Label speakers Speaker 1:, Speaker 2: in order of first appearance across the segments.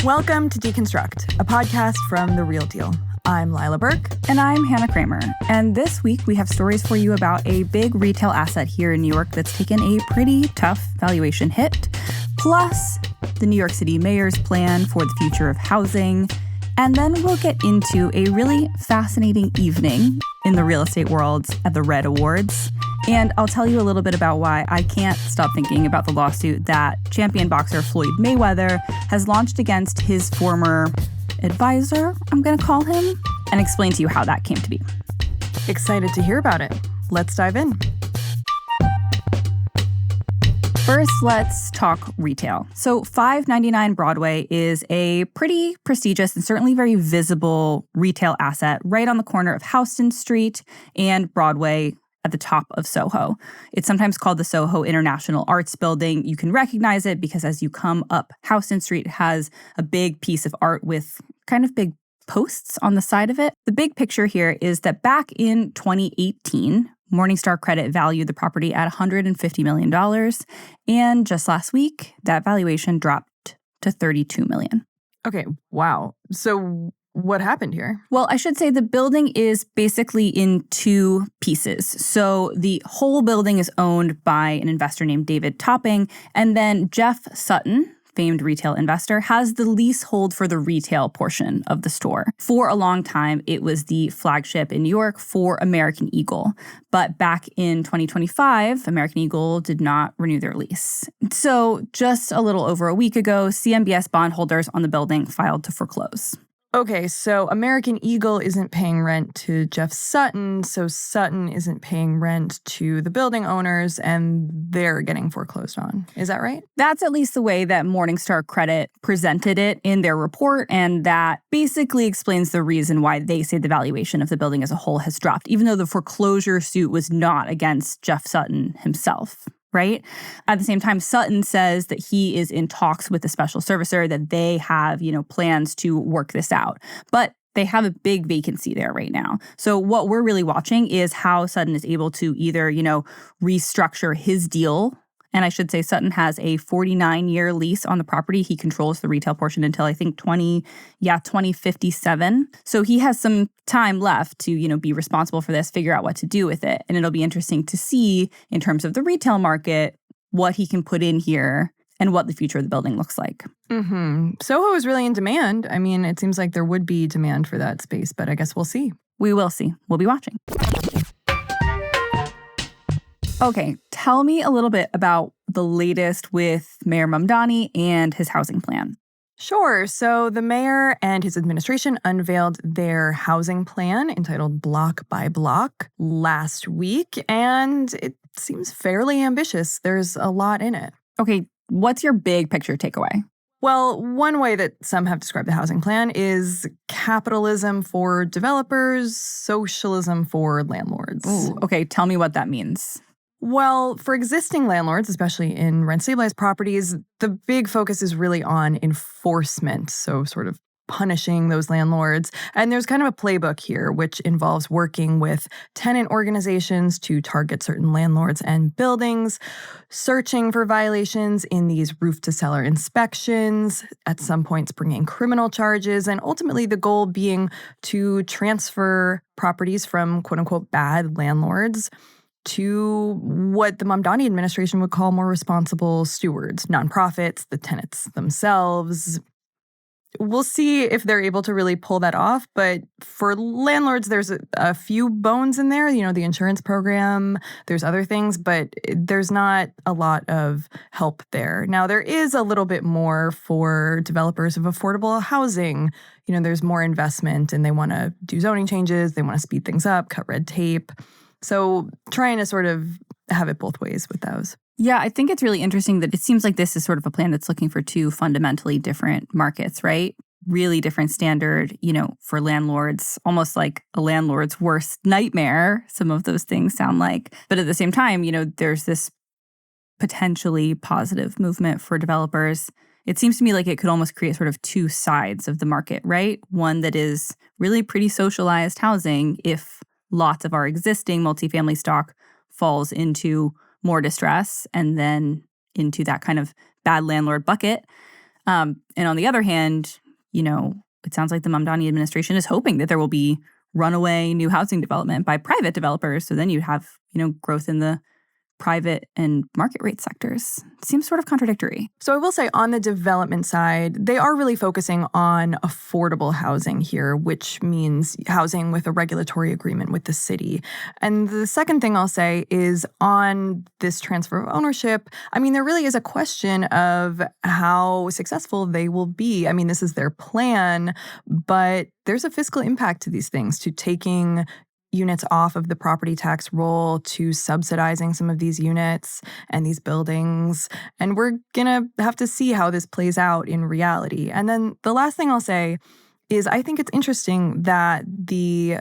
Speaker 1: Welcome to Deconstruct, a podcast from The Real Deal. I'm Lilah Burke.
Speaker 2: And I'm Hannah Kramer. And this week we have stories for you about a big retail asset here in New York that's taken a pretty tough valuation hit, plus the New York City mayor's plan for the future of housing. And then we'll get into a really fascinating evening in the real estate world at the Red Awards. And I'll tell you a little bit about why I can't stop thinking about the lawsuit that champion boxer Floyd Mayweather has launched against his former advisor, I'm going to call him, and explain to you how that came to be.
Speaker 1: Excited to hear about it. Let's dive in.
Speaker 2: First, let's talk retail. So 599 Broadway is a pretty prestigious and certainly very visible retail asset right on the corner of Houston Street and Broadway at the top of Soho. It's sometimes called the Soho International Arts Building. You can recognize it because as you come up Houston Street, it has a big piece of art with kind of big posts on the side of it. The big picture here is that back in 2018, Morningstar Credit valued the property at $150 million. And just last week, that valuation dropped to $32 million.
Speaker 1: Okay, wow. So what happened here?
Speaker 2: Well, I should say the building is basically in two pieces. So the whole building is owned by an investor named David Topping, and then Jeff Sutton, famed retail investor, has the leasehold for the retail portion of the store. For a long time, it was the flagship in New York for American Eagle. But back in 2025, American Eagle did not renew their lease. So just a little over a week ago, CMBS bondholders on the building filed to foreclose.
Speaker 1: Okay, so American Eagle isn't paying rent to Jeff Sutton, so Sutton isn't paying rent to the building owners, and they're getting foreclosed on. Is that right?
Speaker 2: That's at least the way that Morningstar Credit presented it in their report, and that basically explains the reason why they say the valuation of the building as a whole has dropped, even though the foreclosure suit was not against Jeff Sutton himself. Right? At the same time, Sutton says that he is in talks with the special servicer, that they have, plans to work this out. But they have a big vacancy there right now. So what we're really watching is how Sutton is able to either, restructure his deal. And I should say Sutton has a 49-year lease on the property. He controls the retail portion until I think 2057. So he has some time left to, be responsible for this, figure out what to do with it. And it'll be interesting to see in terms of the retail market, what he can put in here and what the future of the building looks like.
Speaker 1: Mm-hmm. Soho is really in demand. I mean, it seems like there would be demand for that space, but I guess we'll see.
Speaker 2: We will see. We'll be watching. Okay, tell me a little bit about the latest with Mayor Mamdani and his housing plan.
Speaker 1: Sure. So the mayor and his administration unveiled their housing plan entitled Block by Block last week, and it seems fairly ambitious. There's a lot in it.
Speaker 2: Okay, what's your big picture takeaway?
Speaker 1: Well, one way that some have described the housing plan is capitalism for developers, socialism for landlords.
Speaker 2: Ooh, okay, tell me what that means.
Speaker 1: Well, for existing landlords, especially in rent-stabilized properties, the big focus is really on enforcement, so sort of punishing those landlords. And there's kind of a playbook here, which involves working with tenant organizations to target certain landlords and buildings, searching for violations in these roof-to-cellar inspections, at some points bringing criminal charges, and ultimately the goal being to transfer properties from quote-unquote bad landlords to what the Mamdani administration would call more responsible stewards, nonprofits, the tenants themselves. We'll see if they're able to really pull that off. But for landlords, there's a few bones in there, the insurance program, there's other things, but there's not a lot of help there. Now, there is a little bit more for developers of affordable housing. There's more investment and they want to do zoning changes. They want to speed things up, cut red tape. So trying to sort of have it both ways with those.
Speaker 2: Yeah, I think it's really interesting that it seems like this is sort of a plan that's looking for two fundamentally different markets, right? Really different standard, for landlords, almost like a landlord's worst nightmare. Some of those things sound like. But at the same time, there's this potentially positive movement for developers. It seems to me like it could almost create sort of two sides of the market, right? One that is really pretty socialized housing if lots of our existing multifamily stock falls into more distress and then into that kind of bad landlord bucket. And on the other hand, it sounds like the Mamdani administration is hoping that there will be runaway new housing development by private developers. So then you have, growth in the private and market rate sectors. It seems sort of contradictory.
Speaker 1: So I will say on the development side, they are really focusing on affordable housing here, which means housing with a regulatory agreement with the city. And the second thing I'll say is on this transfer of ownership, there really is a question of how successful they will be. This is their plan, but there's a fiscal impact to these things, to taking units off of the property tax roll, to subsidizing some of these units and these buildings. And we're going to have to see how this plays out in reality. And then the last thing I'll say is I think it's interesting that the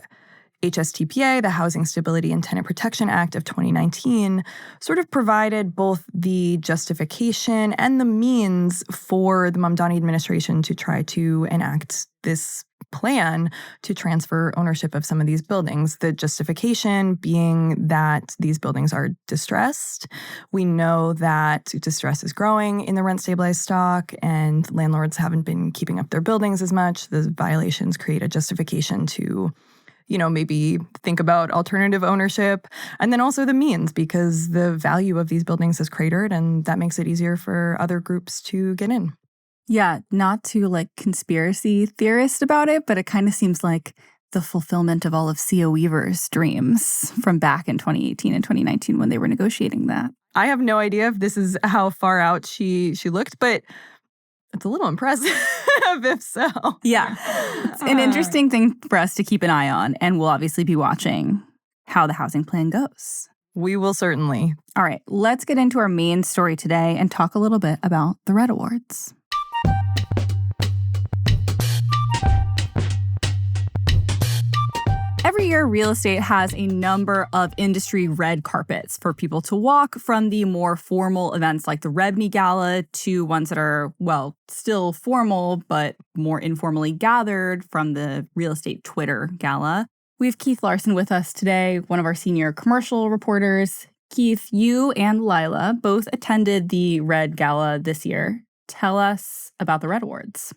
Speaker 1: HSTPA, the Housing Stability and Tenant Protection Act of 2019, sort of provided both the justification and the means for the Mamdani administration to try to enact this plan to transfer ownership of some of these buildings. The justification being that these buildings are distressed. We know that distress is growing in the rent-stabilized stock, and landlords haven't been keeping up their buildings as much. The violations create a justification to maybe think about alternative ownership. And then also the means, because the value of these buildings is cratered, and that makes it easier for other groups to get in.
Speaker 2: Yeah, not to conspiracy theorist about it, but it kind of seems like the fulfillment of all of C.O. Weaver's dreams from back in 2018 and 2019 when they were negotiating that.
Speaker 1: I have no idea if this is how far out she looked, but it's a little impressive if so.
Speaker 2: Yeah. It's an interesting thing for us to keep an eye on, and we'll obviously be watching how the housing plan goes.
Speaker 1: We will certainly.
Speaker 2: All right, let's get into our main story today and talk a little bit about the Red Awards. Every year, real estate has a number of industry red carpets for people to walk, from the more formal events like the Rebney Gala to ones that are, still formal, but more informally gathered, from the Real Estate Twitter Gala. We have Keith Larson with us today, one of our senior commercial reporters. Keith, you and Lila both attended the Red Gala this year. Tell us about the Red Awards.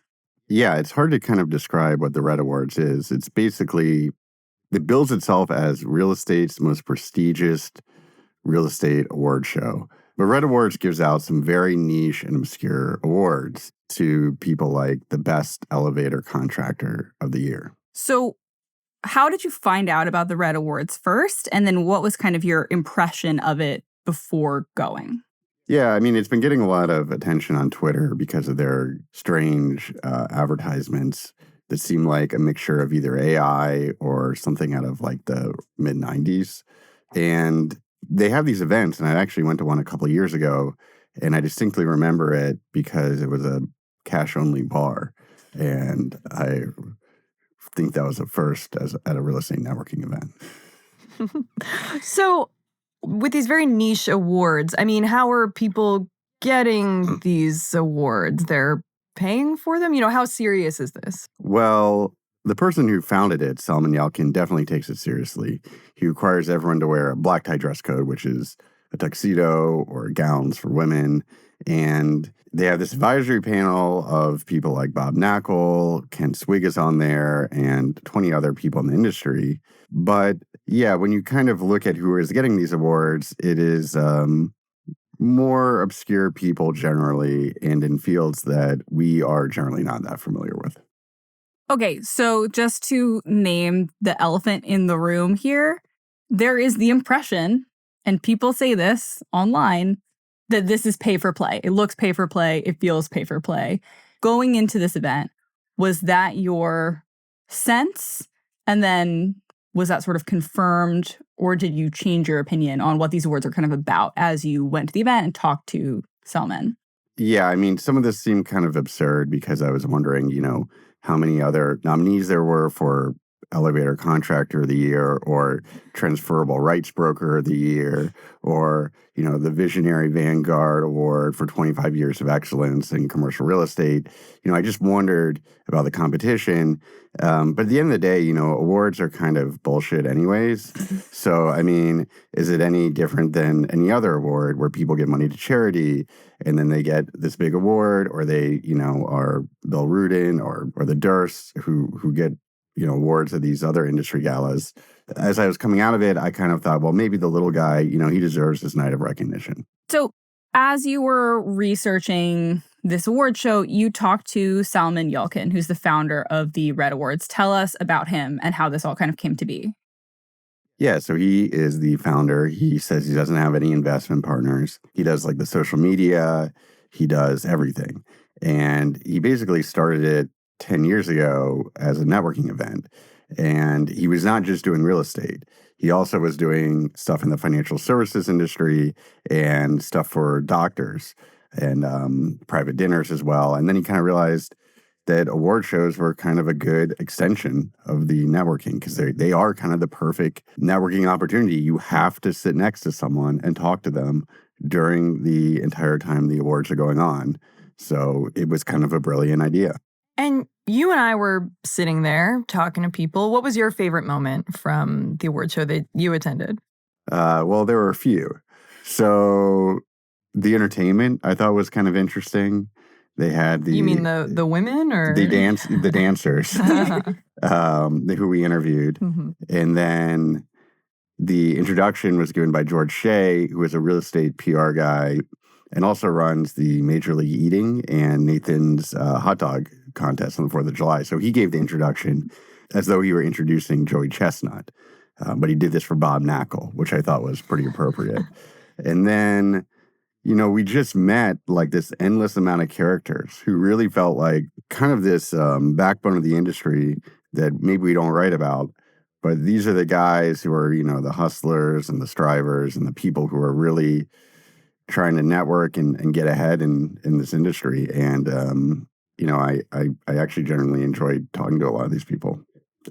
Speaker 3: Yeah, it's hard to kind of describe what the Red Awards is. It's basically, it bills itself as real estate's most prestigious real estate award show. But Red Awards gives out some very niche and obscure awards to people like the best elevator contractor of the year.
Speaker 2: So how did you find out about the Red Awards first? And then what was kind of your impression of it before going?
Speaker 3: Yeah, it's been getting a lot of attention on Twitter because of their strange advertisements that seem like a mixture of either AI or something out of the mid-90s. And they have these events, and I actually went to one a couple of years ago, and I distinctly remember it because it was a cash-only bar. And I think that was a first at a real estate networking event.
Speaker 1: So with these very niche awards, how are people getting these awards? They're paying for them? How serious is this?
Speaker 3: Well, the person who founded it, Salman Yalkin, definitely takes it seriously. He requires everyone to wear a black tie dress code, which is a tuxedo or gowns for women. And they have this advisory panel of people like Bob Knackel, Ken Swig is on there, and 20 other people in the industry. But yeah, when you kind of look at who is getting these awards, it is more obscure people generally, and in fields that we are generally not that familiar with.
Speaker 2: Okay, so just to name the elephant in the room here, there is the impression, and people say this online, that this is pay for play. It looks pay for play. It feels pay for play. Going into this event, was that your sense? And then was that sort of confirmed, or did you change your opinion on what these awards are kind of about as you went to the event and talked to Salman?
Speaker 3: Yeah, some of this seemed kind of absurd because I was wondering, how many other nominees there were for elevator contractor of the year or transferable rights broker of the year or, the Visionary Vanguard Award for 25 years of excellence in commercial real estate. I just wondered about the competition. But at the end of the day, awards are kind of bullshit anyways. So, is it any different than any other award where people give money to charity and then they get this big award, or they, are Bill Rudin or the Durst who get, awards at these other industry galas? As I was coming out of it, I kind of thought, well, maybe the little guy, he deserves this night of recognition.
Speaker 2: So as you were researching this award show, you talked to Salman Yalkin, who's the founder of the Red Awards. Tell us about him and how this all kind of came to be.
Speaker 3: Yeah, so he is the founder. He says he doesn't have any investment partners. He does like the social media. He does everything. And he basically started it 10 years ago as a networking event. And he was not just doing real estate. He also was doing stuff in the financial services industry and stuff for doctors and private dinners as well. And then he kind of realized that award shows were kind of a good extension of the networking because they are kind of the perfect networking opportunity. You have to sit next to someone and talk to them during the entire time the awards are going on. So it was kind of a brilliant idea.
Speaker 1: And you and I were sitting there talking to people. What was your favorite moment from the award show that you attended?
Speaker 3: Well, there were a few. So the entertainment I thought was kind of interesting. They had
Speaker 1: You mean the women or
Speaker 3: the dancers who we interviewed.
Speaker 1: Mm-hmm.
Speaker 3: And then the introduction was given by George Shea, who is a real estate PR guy and also runs the Major League Eating and Nathan's hot dog contest on the 4th of July. So he gave the introduction as though he were introducing Joey Chestnut. But he did this for Bob Knakkel, which I thought was pretty appropriate. And then, we just met like this endless amount of characters who really felt like kind of this backbone of the industry that maybe we don't write about. But these are the guys who are, the hustlers and the strivers and the people who are really trying to network and get ahead in this industry. And, I actually generally enjoyed talking to a lot of these people.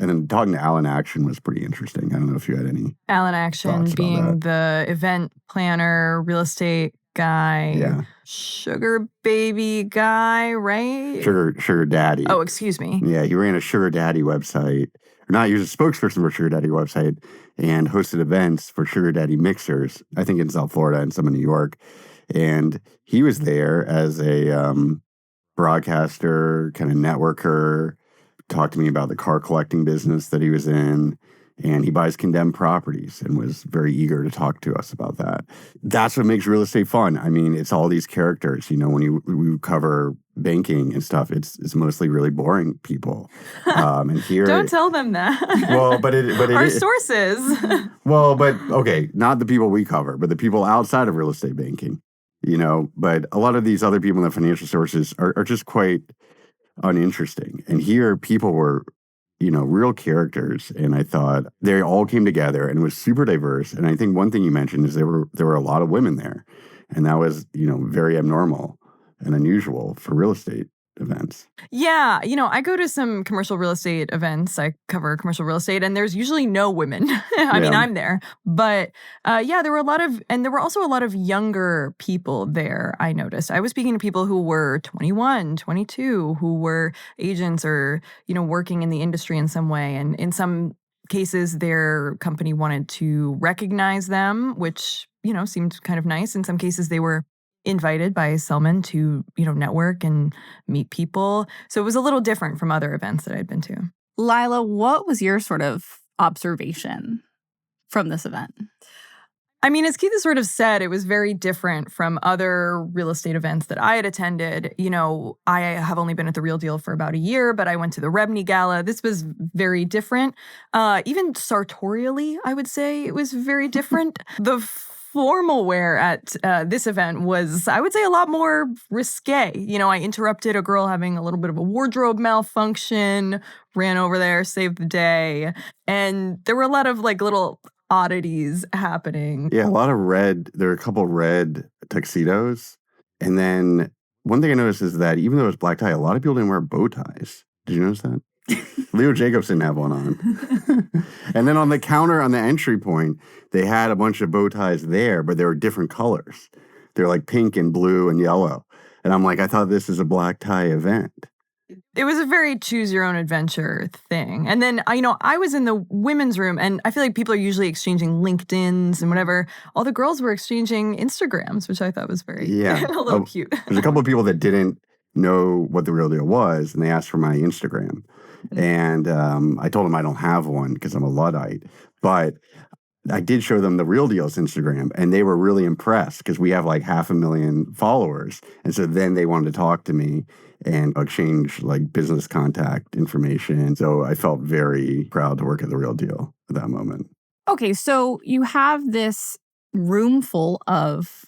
Speaker 3: And then talking to Alan Action was pretty interesting. I don't know if you had any.
Speaker 1: Alan Action being the event planner, real estate guy, sugar baby guy, right?
Speaker 3: Sugar daddy.
Speaker 1: Oh, excuse me.
Speaker 3: Yeah, he ran a sugar daddy website. Or not, he was a spokesperson for sugar daddy website and hosted events for sugar daddy mixers, I think in South Florida and some in New York. And he was there as a broadcaster, kind of networker, talked to me about the car collecting business that he was in. And he buys condemned properties and was very eager to talk to us about that. That's what makes real estate fun. It's all these characters. When we cover banking and stuff, it's mostly really boring people. And here,
Speaker 1: don't tell them that.
Speaker 3: Well, but
Speaker 1: our sources.
Speaker 3: Well, but okay, not the people we cover, but the people outside of real estate banking. But a lot of these other people in the financial services are just quite uninteresting. And here, people were real characters. And I thought they all came together and it was super diverse. And I think one thing you mentioned is there were a lot of women there. And that was, very abnormal and unusual for real estate events.
Speaker 1: Yeah. I go to some commercial real estate events. I cover commercial real estate and there's usually no women. I mean, I'm there. But there were also a lot of younger people there, I noticed. I was speaking to people who were 21, 22, who were agents or, working in the industry in some way. And in some cases, their company wanted to recognize them, which, seemed kind of nice. In some cases, they were invited by Salman to, network and meet people. So it was a little different from other events that I'd been to.
Speaker 2: Lilah, what was your sort of observation from this event?
Speaker 1: As Keith has sort of said, it was very different from other real estate events that I had attended. I have only been at the Real Deal for about a year, but I went to the Rebney Gala. This was very different. Even sartorially, I would say it was very different. The formal wear at this event was, I would say, a lot more risque. I interrupted a girl having a little bit of a wardrobe malfunction, ran over there, saved the day. And there were a lot of little oddities happening.
Speaker 3: Yeah, there were a couple red tuxedos. And then one thing I noticed is that even though it was black tie, a lot of people didn't wear bow ties. Did you notice that? Leo Jacobs didn't have one on. And then on the counter, on the entry point, they had a bunch of bow ties there, but they were different colors. They're like pink and blue and yellow. And I'm like, I thought this is a black tie event.
Speaker 1: It was a very choose your own adventure thing. And then, I was in the women's room, and I feel like people are usually exchanging LinkedIns and whatever. All the girls were exchanging Instagrams, which I thought was very a little cute.
Speaker 3: There's a couple of people that didn't know what the real deal was, and they asked for my Instagram. And I told them I don't have one because I'm a Luddite. But I did show them the real deal's Instagram, and they were really impressed because we have like 500,000 followers. And so then they wanted to talk to me and exchange like business contact information. So I felt very proud to work at the real deal at that moment.
Speaker 2: Okay, so you have this room full of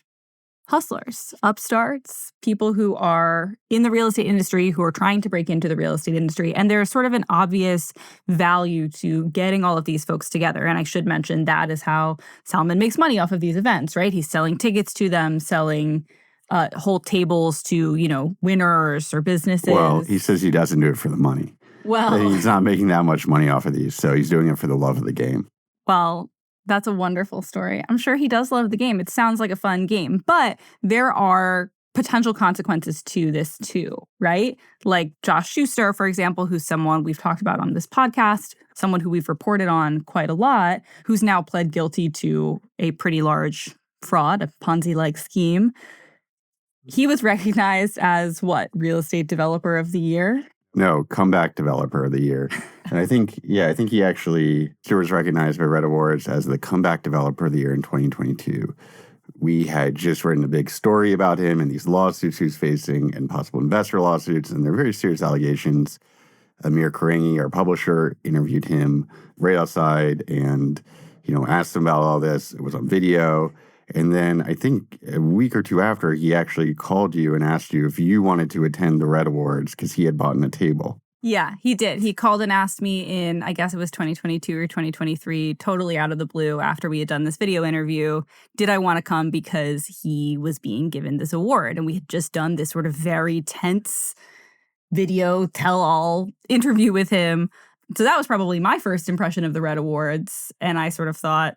Speaker 2: hustlers, upstarts, people who are in the real estate industry, who are trying to break into the real estate industry. And there's sort of an obvious value to getting all of these folks together. And I should mention that is how Salman makes money off of these events, right? He's selling tickets to them, selling whole tables to, winners or businesses.
Speaker 3: Well, he says he doesn't do it for the money.
Speaker 2: Well,
Speaker 3: he's not making that much money off of these. So he's doing it for the love of the game.
Speaker 2: Well, that's a wonderful story. I'm sure he does love the game. It sounds like a fun game, but there are potential consequences to this too, right? Like Josh Schuster, for example, who's someone we've talked about on this podcast, someone who we've reported on quite a lot, who's now pled guilty to a pretty large fraud, a Ponzi-like scheme. He was recognized as what? Real estate developer of the year?
Speaker 3: No, comeback developer of the year. And I think he actually was recognized by Red Awards as the comeback developer of the year in 2022. We had just written a big story about him and these lawsuits he's facing and possible investor lawsuits, and they're very serious allegations. Amir Karangi, our publisher, interviewed him right outside and, asked him about all this. It was on video. And then I think a week or two after, he actually called you and asked you if you wanted to attend the Red Awards because he had bought a table.
Speaker 2: Yeah, he did. He called and asked me in, I guess it was 2022 or 2023, totally out of the blue after we had done this video interview. Did I want to come because he was being given this award? And we had just done this sort of very tense video tell-all interview with him. So that was probably my first impression of the Red Awards. And I sort of thought,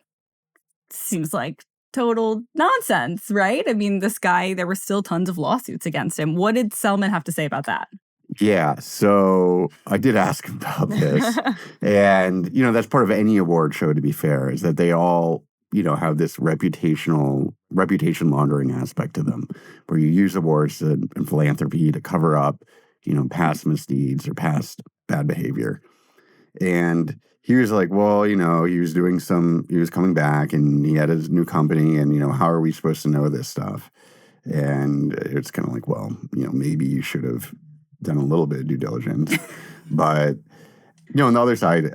Speaker 2: seems like total nonsense, right? I mean, this guy, there were still tons of lawsuits against him. What did Salman have to say about that?
Speaker 3: Yeah, so I did ask him about this. And, that's part of any award show, to be fair, is that they all, have this reputation laundering aspect to them, where you use awards and philanthropy to cover up, past misdeeds or past bad behavior. And he was like, well, he was coming back and he had his new company and, how are we supposed to know this stuff? And it's kind of like, well, maybe you should have done a little bit of due diligence. But, on the other side,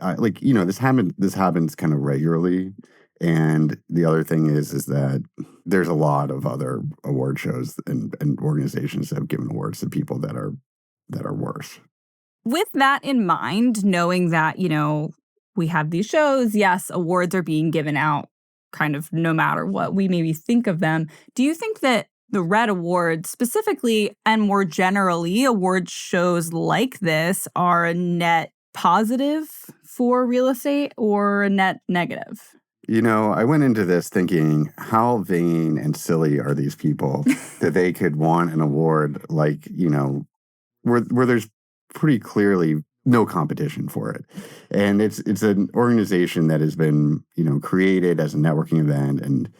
Speaker 3: this happens kind of regularly. And the other thing is that there's a lot of other award shows and organizations that have given awards to people that are worse.
Speaker 2: With that in mind, knowing that, we have these shows, yes, awards are being given out kind of no matter what we maybe think of them. Do you think that the Red Awards specifically, and more generally, award shows like this are a net positive for real estate or a net negative?
Speaker 3: I went into this thinking, how vain and silly are these people that they could want an award like, where there's pretty clearly no competition for it. And it's an organization that has been, created as a networking event, and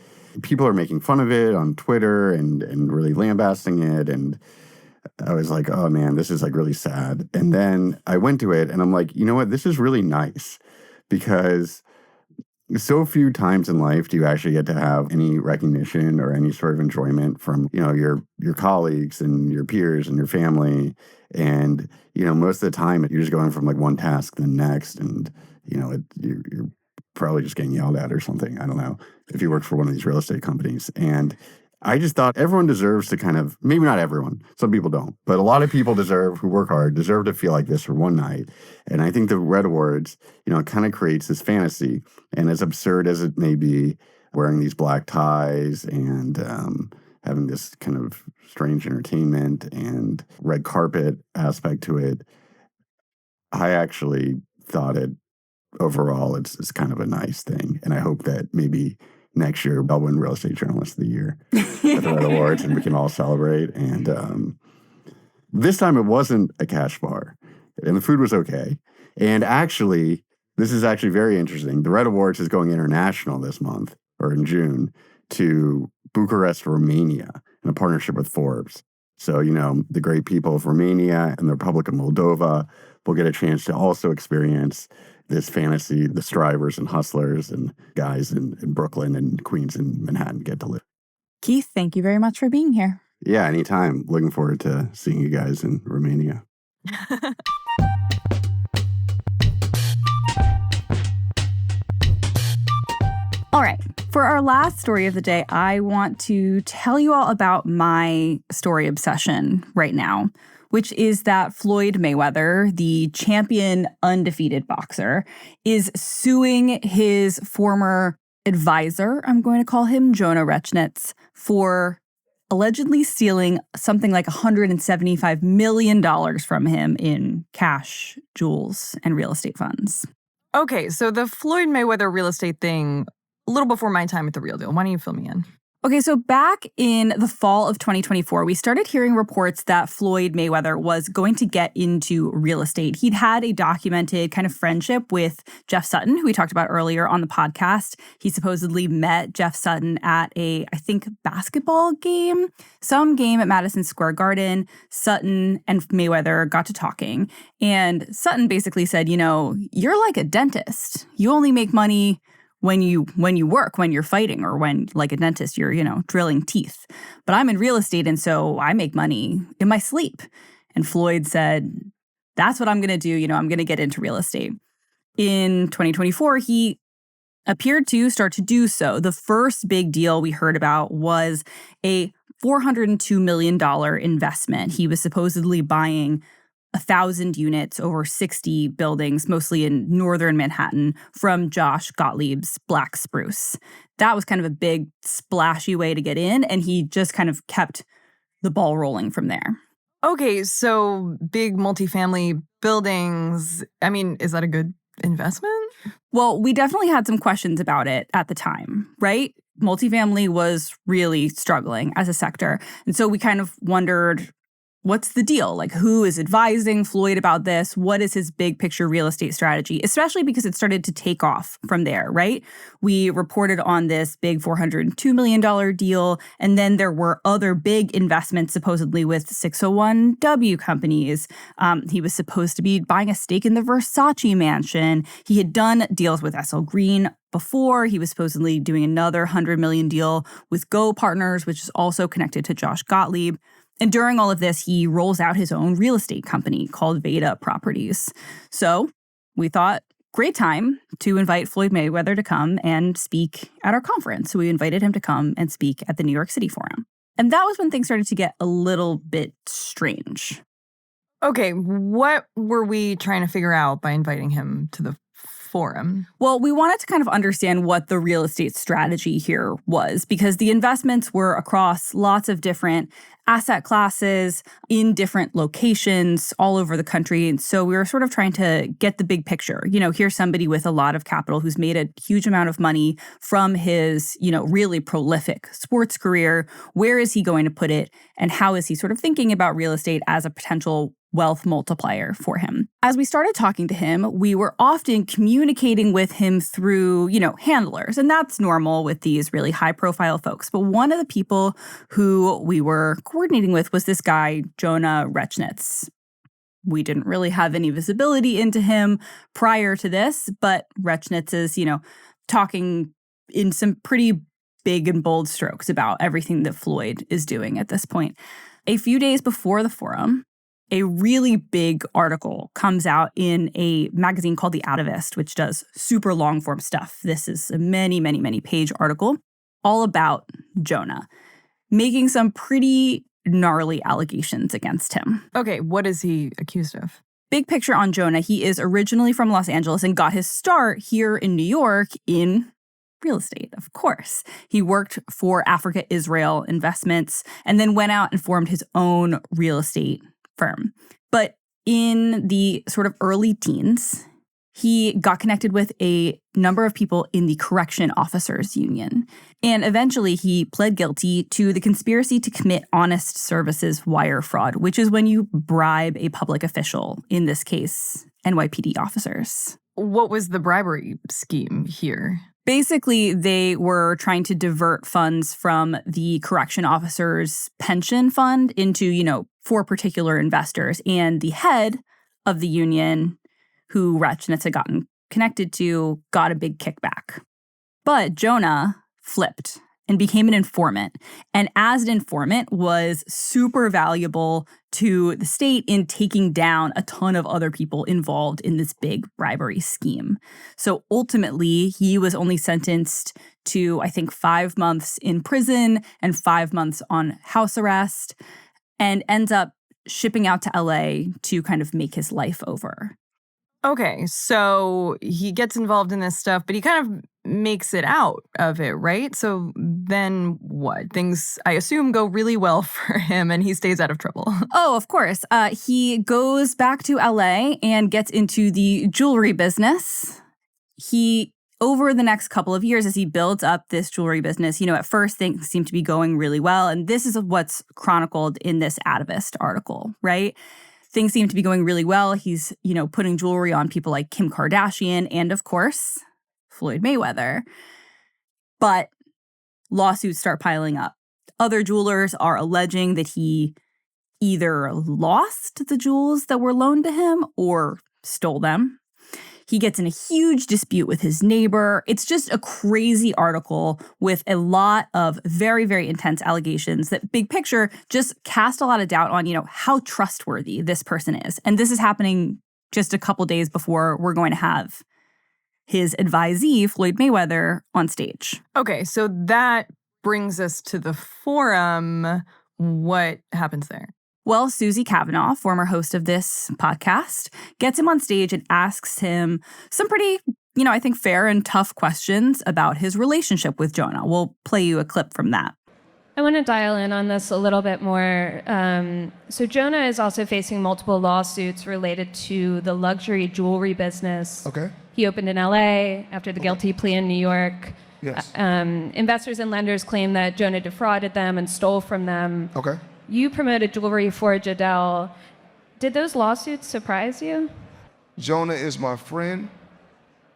Speaker 3: people are making fun of it on Twitter and really lambasting it. And I was like, oh man, this is like really sad. And then I went to it and I'm like, you know what? This is really nice, because so few times in life do you actually get to have any recognition or any sort of enjoyment from, your colleagues and your peers and your family. And, most of the time you're just going from like one task to the next. And, you're probably just getting yelled at or something. I don't know, if you work for one of these real estate companies. And I just thought everyone deserves to kind of, maybe not everyone, some people don't, but a lot of people who work hard, deserve to feel like this for one night. And I think the Red Awards, it kind of creates this fantasy. And as absurd as it may be, wearing these black ties and having this kind of strange entertainment and red carpet aspect to it, I actually thought overall, it's kind of a nice thing. And I hope that maybe next year I'll win Real Estate Journalist of the Year at the Red Awards and we can all celebrate. And this time it wasn't a cash bar and the food was okay. And actually, this is actually very interesting. The Red Awards is going international this month or in June to Bucharest, Romania in a partnership with Forbes. So, the great people of Romania and the Republic of Moldova will get a chance to also experience this fantasy the strivers and hustlers and guys in Brooklyn and Queens and Manhattan get to live.
Speaker 2: Keith, thank you very much for being here.
Speaker 3: Yeah, anytime. Looking forward to seeing you guys in Romania.
Speaker 2: All right. For our last story of the day, I want to tell you all about my story obsession right now, which is that Floyd Mayweather, the champion undefeated boxer, is suing his former advisor, I'm going to call him Jona Rechnitz, for allegedly stealing something like $175 million from him in cash, jewels, and real estate funds.
Speaker 1: Okay, so the Floyd Mayweather real estate thing, a little before my time at The Real Deal. Why don't you fill me in?
Speaker 2: Okay, so back in the fall of 2024, we started hearing reports that Floyd Mayweather was going to get into real estate. He'd had a documented kind of friendship with Jeff Sutton, who we talked about earlier on the podcast. He supposedly met Jeff Sutton at a, I think, basketball game, some game at Madison Square Garden. Sutton and Mayweather got to talking, and Sutton basically said, you're like a dentist. You only make money when you work, when you're fighting, or when, like a dentist, you're, drilling teeth. But I'm in real estate, and so I make money in my sleep. And Floyd said, that's what I'm going to do. I'm going to get into real estate. In 2024, he appeared to start to do so. The first big deal we heard about was a $402 million investment. He was supposedly buying 1,000 units over 60 buildings, mostly in northern Manhattan, from Josh Gottlieb's Black Spruce. That was kind of a big, splashy way to get in, and he just kind of kept the ball rolling from there.
Speaker 1: Okay, so big multifamily buildings. I mean, is that a good investment?
Speaker 2: Well, we definitely had some questions about it at the time, right? Multifamily was really struggling as a sector. And so we kind of wondered, what's the deal? Like, who is advising Floyd about this? What is his big picture real estate strategy? Especially because it started to take off from there, right? We reported on this big $402 million deal. And then there were other big investments, supposedly with 601W companies. He was supposed to be buying a stake in the Versace Mansion. He had done deals with SL Green before. He was supposedly doing another $100 million deal with Go Partners, which is also connected to Josh Gottlieb. And during all of this, he rolls out his own real estate company called Veda Properties. So we thought, great time to invite Floyd Mayweather to come and speak at our conference. So we invited him to come and speak at the New York City Forum. And that was when things started to get a little bit strange.
Speaker 1: Okay, what were we trying to figure out by inviting him to the forum?
Speaker 2: Well, we wanted to kind of understand what the real estate strategy here was, because the investments were across lots of different asset classes in different locations all over the country. And so we were sort of trying to get the big picture. Here's somebody with a lot of capital who's made a huge amount of money from his, really prolific sports career. Where is he going to put it? And how is he sort of thinking about real estate as a potential wealth multiplier for him? As we started talking to him, we were often communicating with him through, handlers. And that's normal with these really high profile folks. But one of the people who we were coordinating with was this guy, Jona Rechnitz. We didn't really have any visibility into him prior to this, but Rechnitz is, talking in some pretty big and bold strokes about everything that Floyd is doing at this point. A few days before the forum, a really big article comes out in a magazine called The Atavist, which does super long form stuff. This is a many, many, many page article all about Jona, making some pretty gnarly allegations against him.
Speaker 1: Okay, what is he accused of?
Speaker 2: Big picture on Jona. He is originally from Los Angeles and got his start here in New York in real estate, of course. He worked for Africa Israel Investments and then went out and formed his own real estate firm. But In the sort of early teens, he got connected with a number of people in the correction officers union. And eventually he pled guilty to the conspiracy to commit honest services wire fraud, which is when you bribe a public official, in this case, NYPD officers.
Speaker 1: What was the bribery scheme here?
Speaker 2: Basically, they were trying to divert funds from the correction officers' pension fund into, for particular investors. And the head of the union, who Rechnitz had gotten connected to, got a big kickback. But Jona flipped and became an informant. And as an informant, was super valuable to the state in taking down a ton of other people involved in this big bribery scheme. So ultimately, he was only sentenced to, I think, 5 months in prison and 5 months on house arrest, and ends up shipping out to LA to kind of make his life over.
Speaker 1: Okay, so he gets involved in this stuff, but he kind of makes it out of it, right? So then what? Things, I assume, go really well for him and he stays out of trouble.
Speaker 2: Oh, of course. He goes back to LA and gets into the jewelry business. Over the next couple of years, as he builds up this jewelry business, at first things seem to be going really well. And this is what's chronicled in this Atavist article, right? Things seem to be going really well. He's, putting jewelry on people like Kim Kardashian and, of course, Floyd Mayweather. But lawsuits start piling up. Other jewelers are alleging that he either lost the jewels that were loaned to him or stole them. He gets in a huge dispute with his neighbor. It's just a crazy article with a lot of very, very intense allegations that, big picture, just cast a lot of doubt on, how trustworthy this person is. And this is happening just a couple days before we're going to have his advisee, Floyd Mayweather, on stage.
Speaker 1: Okay, so that brings us to the forum. What happens there?
Speaker 2: Well, Susie Kavanaugh, former host of this podcast, gets him on stage and asks him some pretty, I think fair and tough questions about his relationship with Jona. We'll play you a clip from that.
Speaker 4: I want to dial in on this a little bit more. So Jona is also facing multiple lawsuits related to the luxury jewelry business.
Speaker 5: Okay.
Speaker 4: He opened in LA after the guilty plea in New York.
Speaker 5: Yes.
Speaker 4: Investors and lenders claim that Jona defrauded them and stole from them.
Speaker 5: Okay.
Speaker 4: You promoted jewelry for Jadel. Did those lawsuits surprise you?
Speaker 5: Jona is my friend.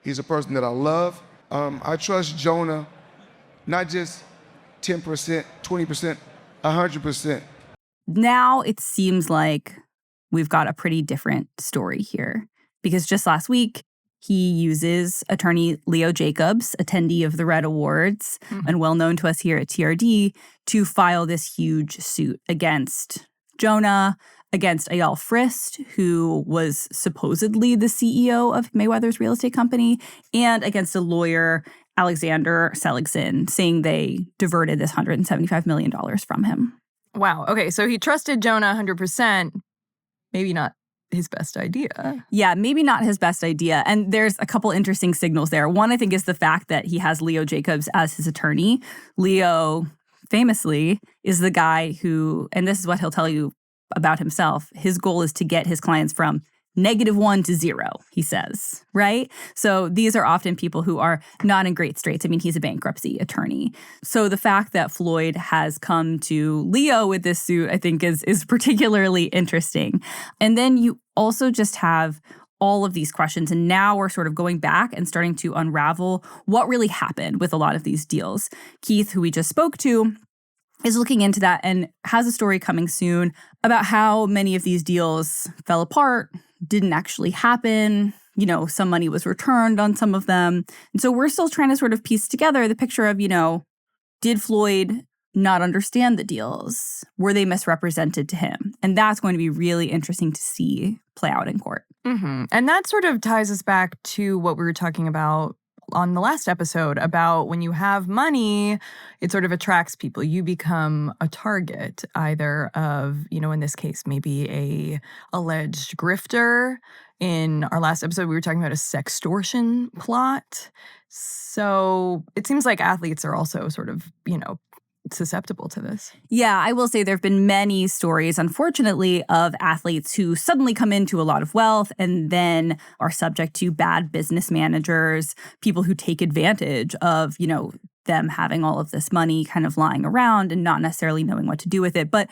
Speaker 5: He's a person that I love. I trust Jona, not just 10%, 20%, 100%.
Speaker 2: Now it seems like we've got a pretty different story here, because just last week, he uses attorney Leo Jacobs, attendee of the Red Awards, and well known to us here at TRD, to file this huge suit against Jona, against Eyal Frist, who was supposedly the CEO of Mayweather's real estate company, and against a lawyer, Alexander Seligson, saying they diverted this $175 million from him.
Speaker 1: Wow. Okay, so he trusted Jona 100%. Maybe not his best idea.
Speaker 2: Yeah, maybe not his best idea. And there's a couple interesting signals there. One, I think, is the fact that he has Leo Jacobs as his attorney. Leo, famously, is the guy who, and this is what he'll tell you about himself, his goal is to get his clients from -1 to 0, he says, right? So these are often people who are not in great straits. I mean, he's a bankruptcy attorney. So the fact that Floyd has come to Leo with this suit, I think, is particularly interesting. And then you also just have all of these questions. And now we're sort of going back and starting to unravel what really happened with a lot of these deals. Keith, who we just spoke to, is looking into that and has a story coming soon about how many of these deals fell apart, didn't actually happen. Some money was returned on some of them. And so we're still trying to sort of piece together the picture of, did Floyd not understand the deals? Were they misrepresented to him? And that's going to be really interesting to see play out in court.
Speaker 1: Mm-hmm. And that sort of ties us back to what we were talking about on the last episode about when you have money, it sort of attracts people. You become a target either of, in this case, maybe a alleged grifter. In our last episode, we were talking about a sextortion plot. So it seems like athletes are also sort of, susceptible to this.
Speaker 2: Yeah, I will say there have been many stories, unfortunately, of athletes who suddenly come into a lot of wealth and then are subject to bad business managers, people who take advantage of, them having all of this money kind of lying around and not necessarily knowing what to do with it. But,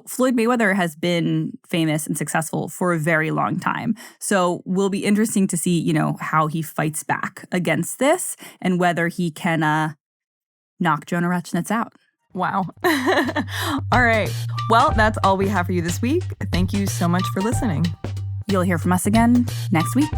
Speaker 2: Floyd Mayweather has been famous and successful for a very long time. So will be interesting to see, how he fights back against this and whether he can knock Jona Rechnitz out.
Speaker 1: Wow. All right. Well, that's all we have for you this week. Thank you so much for listening.
Speaker 2: You'll hear from us again next week.